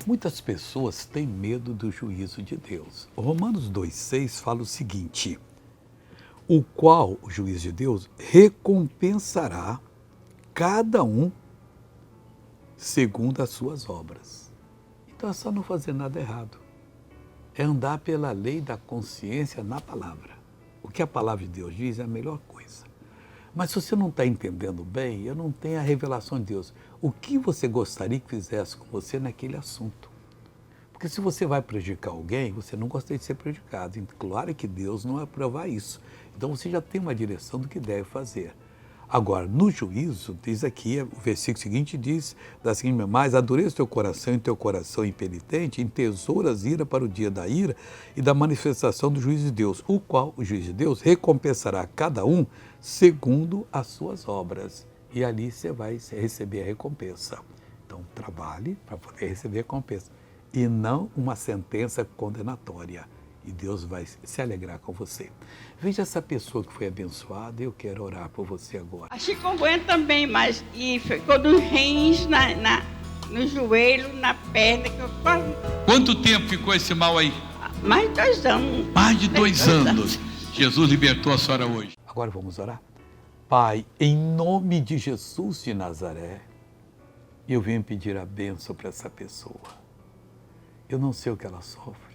Muitas pessoas têm medo do juízo de Deus. Romanos 2,6 fala o seguinte: o qual, o juiz de Deus, recompensará cada um segundo as suas obras. Então é só não fazer nada errado. É andar pela lei da consciência na palavra. O que a palavra de Deus diz é a melhor coisa. Mas se você não está entendendo bem, eu não tenho a revelação de Deus. O que você gostaria que fizesse com você naquele assunto? Porque se você vai prejudicar alguém, você não gostaria de ser prejudicado. Claro que Deus não vai aprovar isso. Então você já tem uma direção do que deve fazer. Agora, no juízo, diz aqui, o versículo seguinte diz, da seguinte maneira: mas adureça teu coração e teu coração impenitente, entesouras ira para o dia da ira e da manifestação do juízo de Deus, o qual, o juiz de Deus, recompensará cada um segundo as suas obras. E ali você vai receber a recompensa. Então, trabalhe para poder receber a recompensa. E não uma sentença condenatória. E Deus vai se alegrar com você. Veja essa pessoa que foi abençoada, eu quero orar por você agora. A chikungunya também, mas e ficou nos rins, no joelho, na perna, que eu quase... Quanto tempo ficou esse mal aí? Mais de 2 anos. Mais de 2 anos. Jesus libertou a senhora hoje. Agora vamos orar? Pai, em nome de Jesus de Nazaré, eu venho pedir a bênção para essa pessoa. Eu não sei o que ela sofre,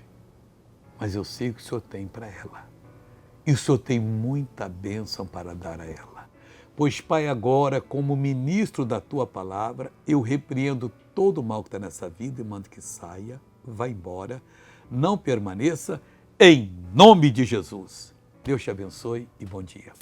mas eu sei o que o Senhor tem para ela. E o Senhor tem muita bênção para dar a ela. Pois, Pai, agora, como ministro da Tua palavra, eu repreendo todo o mal que está nessa vida e mando que saia, vá embora, não permaneça, em nome de Jesus. Deus te abençoe e bom dia.